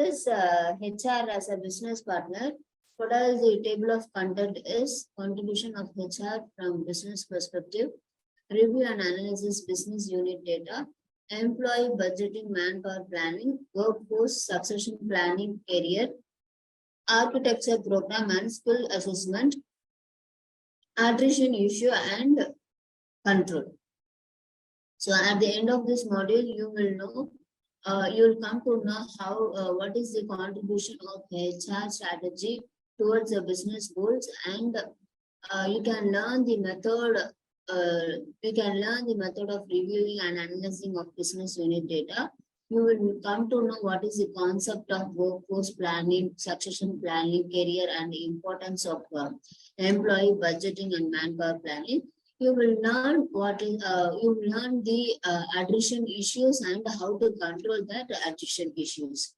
is HR as a business partner? What is the table of content is contribution of HR from business perspective, review and analysis business unit data, employee budgeting, manpower planning, workforce succession planning, career, architecture program and skill assessment, attrition issue and control. So at the end of this module, you will know, you will come to know how, what is the contribution of HR strategy towards the business goals, and you can learn the method. You can learn the method of reviewing and analyzing of business unit data. You will come to know what is the concept of workforce planning, succession planning, career, and the importance of employee budgeting and manpower planning. You will learn what is you will learn the attrition issues and how to control that attrition issues.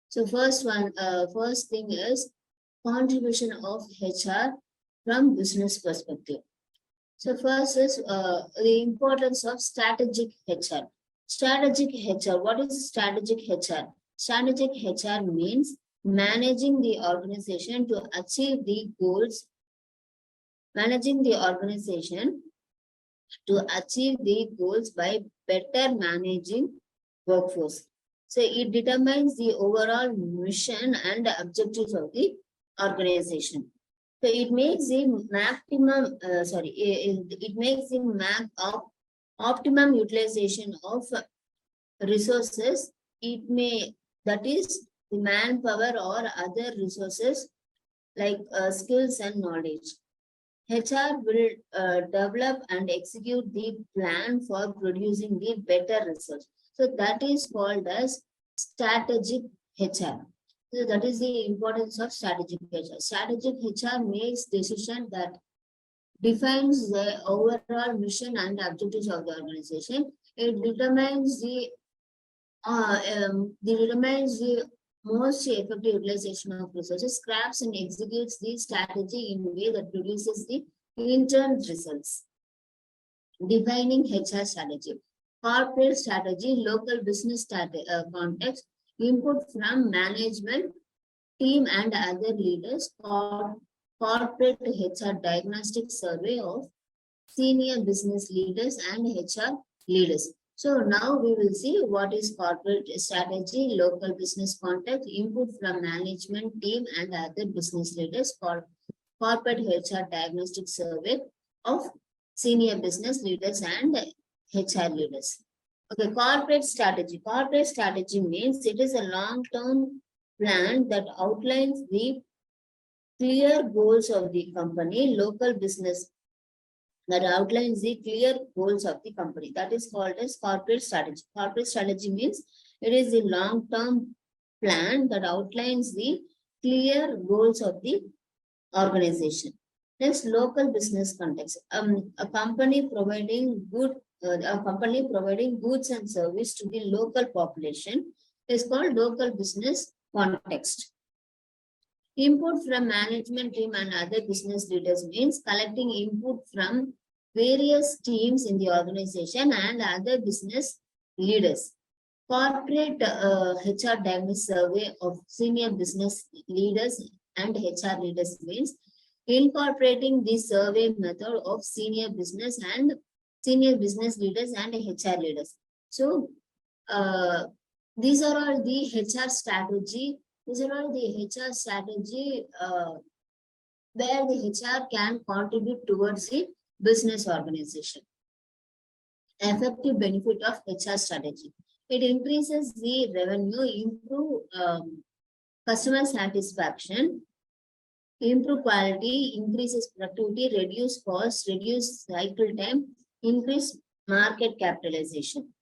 So first thing is contribution of HR from business perspective. So first is the importance of strategic HR. Strategic HR. What is strategic HR? Strategic HR means managing the organization to achieve the goals. Managing the organization to achieve the goals by better managing workforce. So it determines the overall mission and objectives of the organization. So it makes the maximum, it makes the optimum utilization of resources. It may, that is the manpower or other resources like skills and knowledge. HR will develop and execute the plan for producing the better results. So that is called as strategic HR. So that is the importance of strategic HR. Strategic HR makes decision that defines the overall mission and objectives of the organization. It determines the most effective utilization of resources, crafts and executes the strategy in a way that produces the intended results. Defining HR strategy. Corporate strategy, local business context, input from management, team and other leaders, corporate HR diagnostic survey of senior business leaders and HR leaders. So now we will see what is corporate strategy, local business context, input from management, team and other business leaders, corporate HR diagnostic survey of senior business leaders and HR leaders. Okay, corporate strategy. Corporate strategy means it is a long-term plan that outlines the clear goals of the company, local business that outlines the clear goals of the company. That is called as corporate strategy. Corporate strategy means it is the long-term plan that outlines the clear goals of the organization. Next, local business context. A company providing goods and service to the local population is called local business context. Input from management team and other business leaders means collecting input from various teams in the organization and other business leaders. Corporate HR diagnostic survey of senior business leaders and HR leaders means incorporating the survey method of senior business leaders and HR leaders. So these are all the HR strategy. These are all the HR strategy where the HR can contribute towards the business organization. Effective benefit of HR strategy. It increases the revenue, improve customer satisfaction, improve quality, increases productivity, reduce cost, reduce cycle time, increase market capitalization.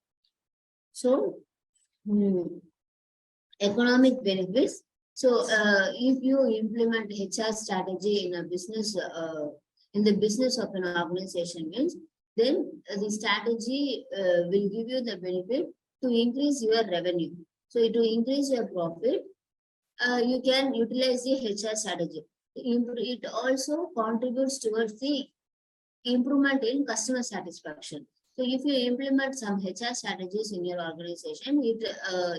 So, economic benefits. So, if you implement HR strategy in a business, in the business of an organization, means then the strategy will give you the benefit to increase your revenue. So, to increase your profit, you can utilize the HR strategy. It also contributes towards the improvement in customer satisfaction. So if you implement some HR strategies in your organization, it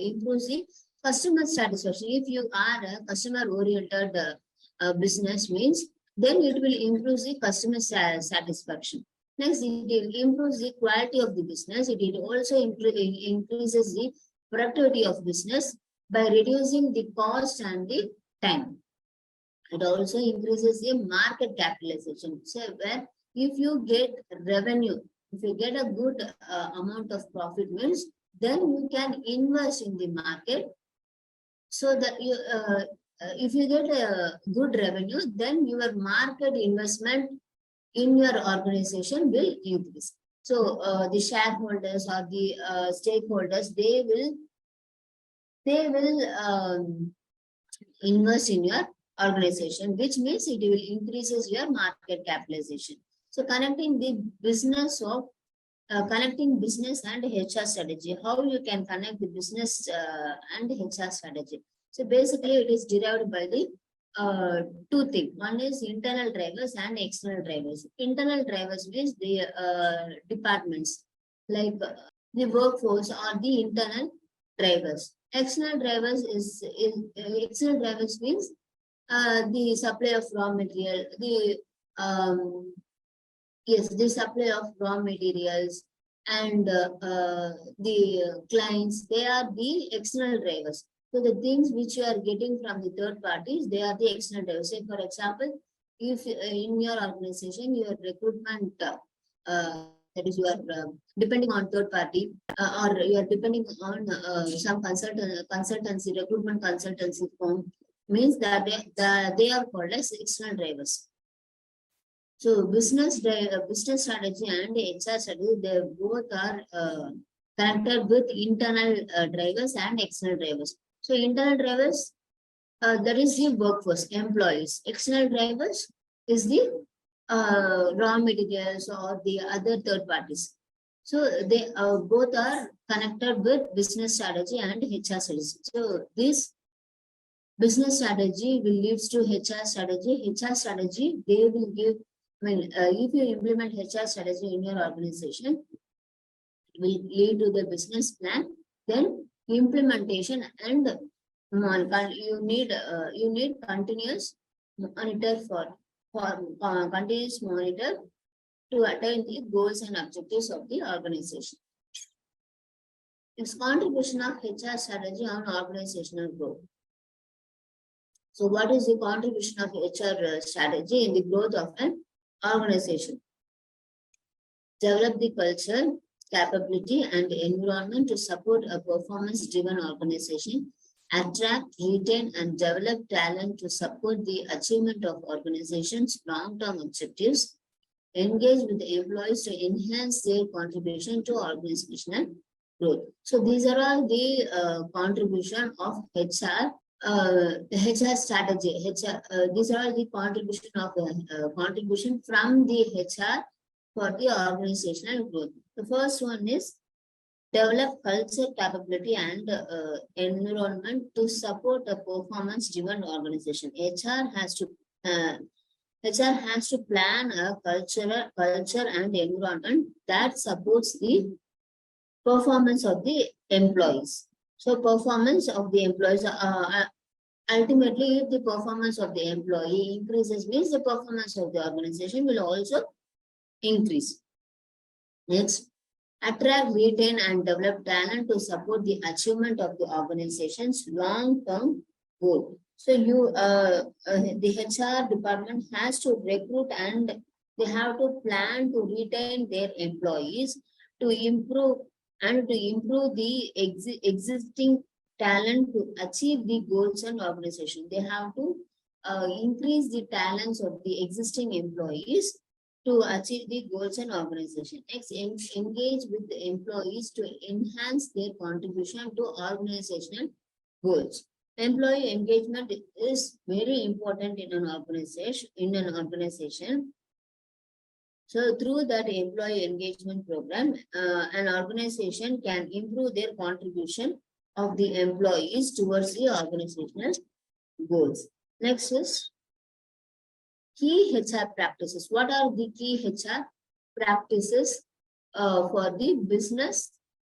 improves the Customer satisfaction. If you are a customer-oriented business means, then it will improve the customer satisfaction. Next, it will improve the quality of the business. It will also increases the productivity of business by reducing the cost and the time. It also increases the market capitalization. So where if you get revenue, if you get a good amount of profit means, then you can invest in the market so that you if you get a good revenue, then your market investment in your organization will increase. So the shareholders or the stakeholders, they will invest in your organization, which means it will increases your market capitalization. So connecting the business of connecting business and HR strategy. How you can connect the business and HR strategy? So basically, it is derived by the two things. One is internal drivers and external drivers. Internal drivers means the departments, like the workforce or the internal drivers. External drivers external drivers means the supply of raw material, the supply of raw materials and the clients. They are the external drivers. So the things which you are getting from the third parties, they are the external drivers. Say for example, if in your organization your recruitment that is you are depending on third party or you are depending on some consultancy, recruitment consultancy firm, means that they are called as external drivers. So business strategy and HR strategy, they both are connected with internal drivers and external drivers. So internal drivers, that is the workforce, employees. External drivers is the raw materials or the other third parties. So they both are connected with business strategy and HR strategy. So this business strategy will lead to HR strategy. HR strategy, they will give, if you implement HR strategy in your organization, it will lead to the business plan, then implementation, and you need continuous monitor continuous monitor to attain the goals and objectives of the organization. Its contribution of HR strategy on organizational growth. So what is the contribution of HR strategy in the growth of an organization? Develop the culture, capability, and environment to support a performance-driven organization. Attract, retain, and develop talent to support the achievement of organizations' long-term objectives. Engage with the employees to enhance their contribution to organizational growth. So these are all the contribution of HR. HR strategy. These are the contribution from the HR for the organizational growth. The first one is develop culture, capability, and environment to support a performance-driven organization. HR has to plan a culture and environment that supports the performance of the employees. So performance of the employees, ultimately, if the performance of the employee increases, means the performance of the organization will also increase. Next, attract, retain, and develop talent to support the achievement of the organization's long-term goal. So the HR department has to recruit and they have to plan to retain their employees to improve the existing talent to achieve the goals and organization. They have to increase the talents of the existing employees to achieve the goals and organization. Next, engage with the employees to enhance their contribution to organizational goals. Employee engagement is very important in an organization. So through that employee engagement program, an organization can improve their contribution of the employees towards the organizational goals. Next is key HR practices. What are the key HR practices for the business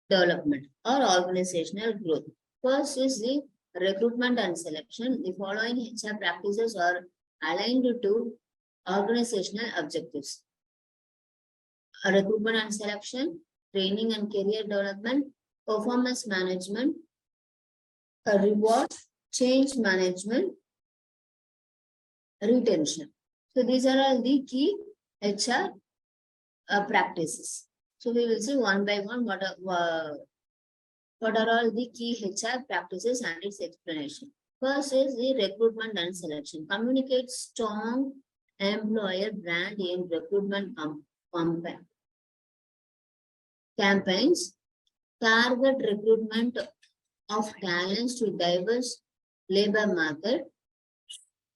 development or organizational growth? First is the recruitment and selection. The following HR practices are aligned to organizational objectives. Recruitment and selection, training and career development, performance management, reward, change management, retention. So these are all the key HR practices. So we will see one by one what are all the key HR practices and its explanation. First is the recruitment and selection. Communicate strong employer brand in recruitment campaigns. Target recruitment of talents to diverse labor market.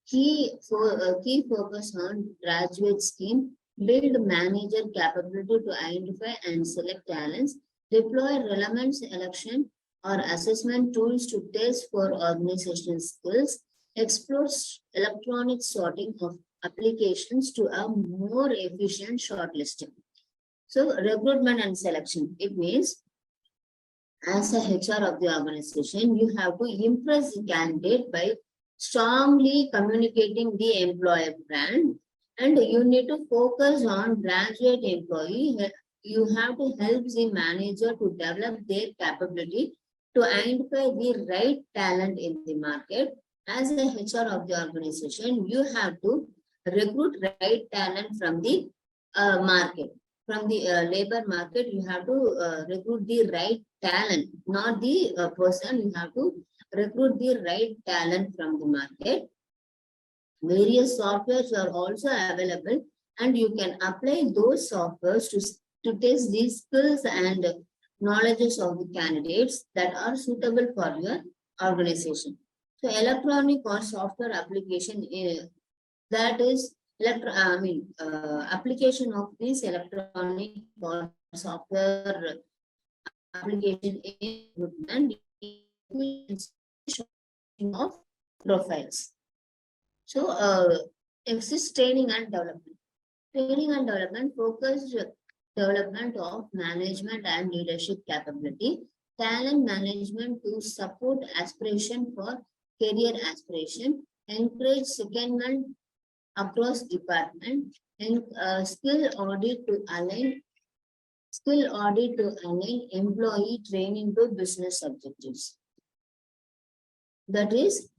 Key focus on graduate scheme. Build manager capability to identify and select talents. Deploy relevant selection or assessment tools to test for organizational skills. Explore electronic sorting of applications to a more efficient shortlisting. So recruitment and selection, it means as a HR of the organization, you have to impress the candidate by strongly communicating the employer brand, and you need to focus on graduate employee. You have to help the manager to develop their capability to identify the right talent in the market. As a HR of the organization, you have to recruit right talent from the market. From the labor market, you have to recruit the right talent, not the person. You have to recruit the right talent from the market. Various softwares are also available, and you can apply those softwares to test the skills and knowledges of the candidates that are suitable for your organization. So electronic or software application that is application of this electronic or software application in of profiles. So exists training and development. Training and development focused development of management and leadership capability, talent management to support aspiration for career aspiration, encourage secondment across department, and skill audit to align employee training to business objectives. That is,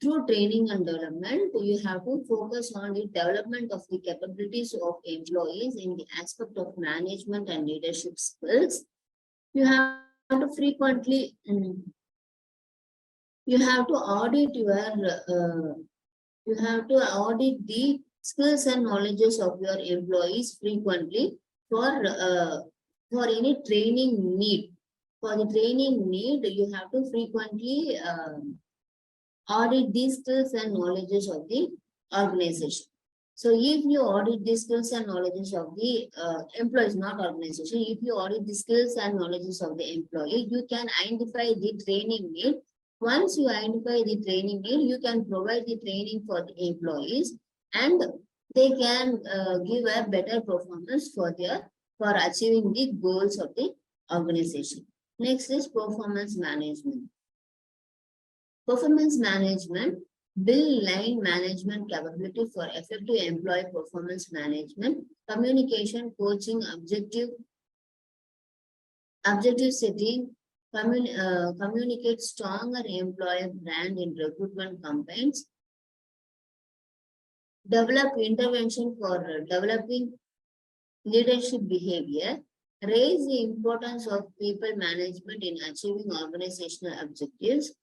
through training and development, you have to focus on the development of the capabilities of employees in the aspect of management and leadership skills. You have to frequently, you have to audit the skills and knowledges of your employees frequently for any training need. For the training need, you have to frequently audit the skills and knowledges of the organization. So if you audit the skills and knowledges of the employees, not organization, if you audit the skills and knowledges of the employee, you can identify the training need. Once you identify the training need, you can provide the training for the employees, and they can give a better performance for achieving the goals of the organization. Next is performance management. Performance management build line management capability for effective employee performance management, communication, coaching, objective setting, communicate stronger employer brand in recruitment campaigns, develop intervention for developing leadership behavior, raise the importance of people management in achieving organizational objectives,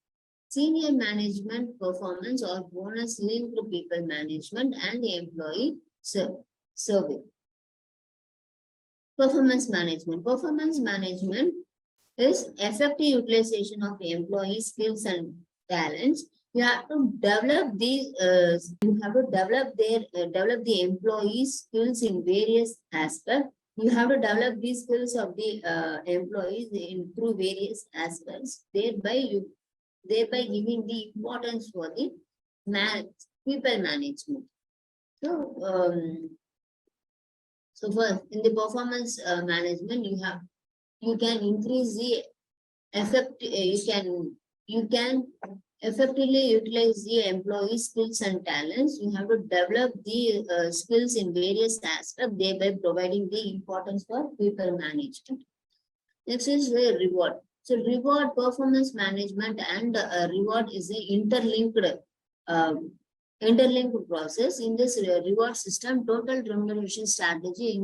senior management performance or bonus linked to people management and employee survey. Performance management. Performance management is effective utilization of employee skills and talents. You have to develop these. Develop the employees' skills in various aspects. You have to develop these skills of the employees through various aspects. Thereby giving the importance for the people management. So first, in the performance management, you can increase the effect. You can you can effectively utilize the employee skills and talents. You have to develop the skills in various aspects, thereby providing the importance for people management. Next is the reward. So reward, performance management and reward is a um, interlinked process. In this reward system, total remuneration strategy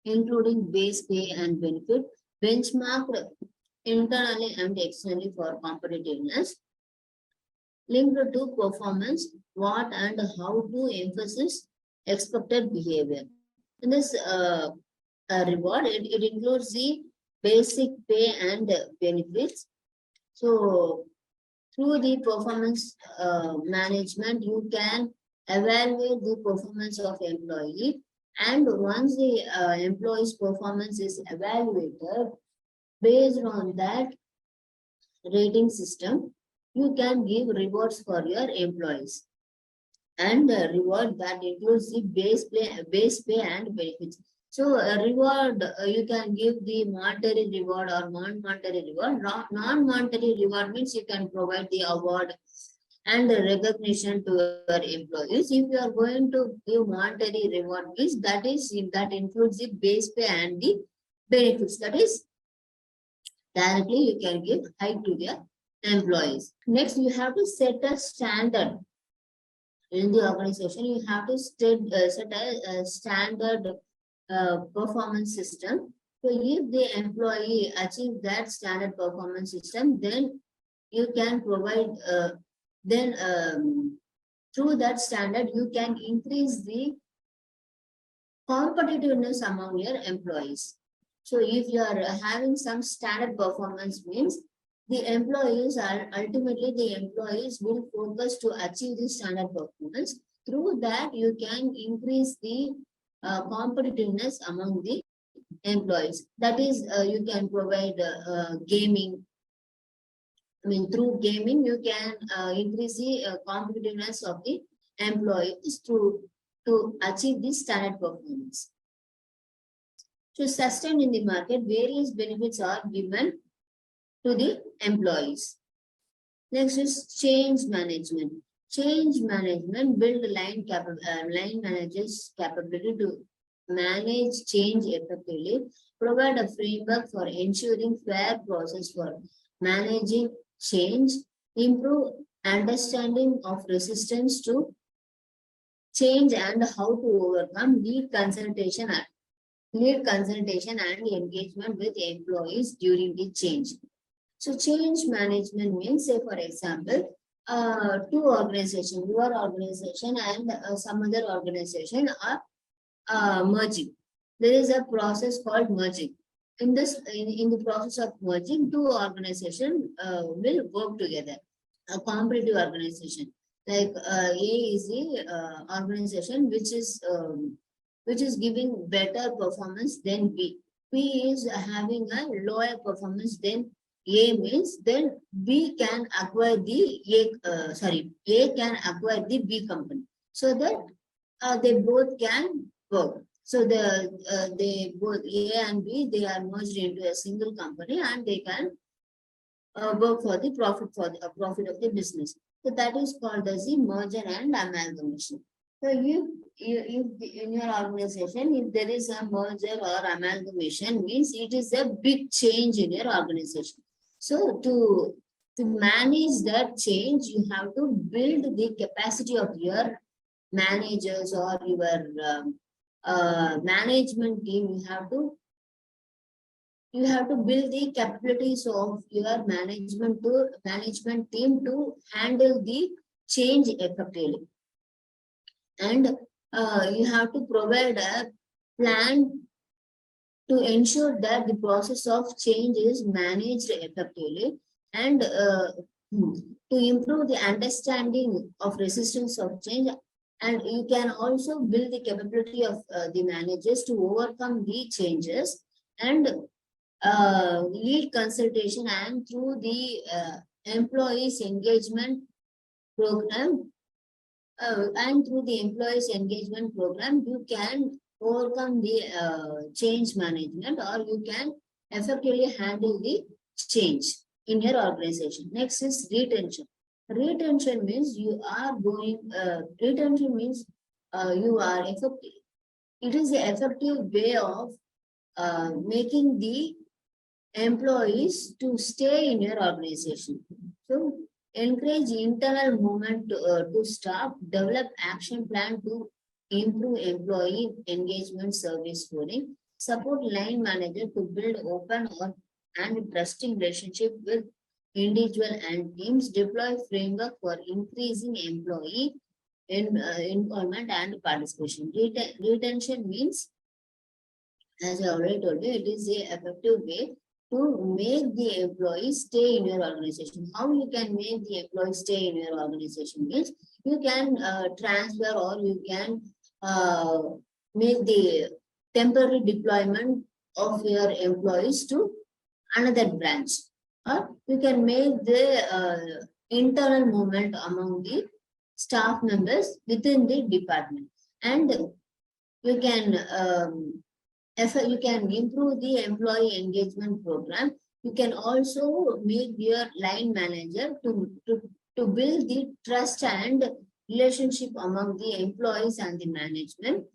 including base pay and benefit, benchmarked internally and externally for competitiveness, linked to performance, what and how to emphasize expected behavior. In this reward, it includes the basic pay and benefits. So through the performance management, you can evaluate the performance of employee, and once the employee's performance is evaluated, based on that rating system, you can give rewards for your employees. And reward that includes the base pay and benefits. So a reward, you can give the monetary reward or non-monetary reward. Non-monetary reward means you can provide the award and the recognition to your employees. If you are going to give monetary reward means that includes the base pay and the benefits. That is directly you can give hike to their employees. Next, you have to set a standard in the organization. You have to set a standard performance system. So if the employee achieve that standard performance system, then you can provide, through that standard, you can increase the competitiveness among your employees. So if you are having some standard performance means the employees will focus to achieve the standard performance. Through that, you can increase the competitiveness among the employees. That is, you can provide gaming. Through gaming, you can increase the competitiveness of the employees to achieve the standard performance. To sustain in the market, various benefits are given to the employees. Next is change management. Change management build line managers' capability to manage change effectively, provide a framework for ensuring fair process for managing change, improve understanding of resistance to change and how to overcome lead consultation and engagement with employees during the change. So change management means, say for example, two organizations, your organization and some other organization are merging. There is a process called merging. In the process of merging, two organizations will work together. A competitive organization like A is the organization which is giving better performance than B. B is having a lower performance than A, means then B can acquire the A can acquire the B company, so that they both can work. So they both A and B, they are merged into a single company and they can work for the profit of the business. So that is called as the merger and amalgamation. So in your organization, if there is a merger or amalgamation, means it is a big change in your organization. So to manage that change, you have to build the capacity of your managers or your management team. You have to build the capabilities of your management team to handle the change effectively. And you have to provide a plan to ensure that the process of change is managed effectively, and to improve the understanding of resistance of change. And you can also build the capability of the managers to overcome the changes, and lead consultation, and through the employees engagement program, you can overcome the change management, or you can effectively handle the change. in your organization. Next is retention. Retention means you are retention means you are effective. It is the effective way of making the employees to stay in your organization. So encourage internal movement to staff, develop action plan to improve employee engagement service scoring, support line manager to build open and trusting relationship with individual and teams, deploy framework for increasing employee involvement and participation. Retention means, as I already told you, it is a effective way to make the employees stay in your organization. How you can make the employees stay in your organization means you can transfer or you can make the temporary deployment of your employees to another branch, or you can make the internal movement among the staff members within the department, and you can you can improve the employee engagement program. You can also make your line manager to build the trust and relationship among the employees and the management.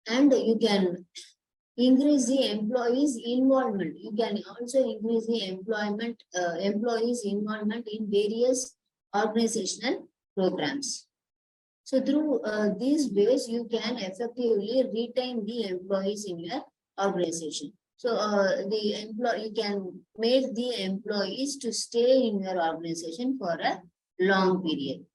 And you can increase the employees' involvement. You can also increase the employees' involvement in various organizational programs. So through these ways, you can effectively retain the employees in your organization. So you can make the employees to stay in your organization for a long period.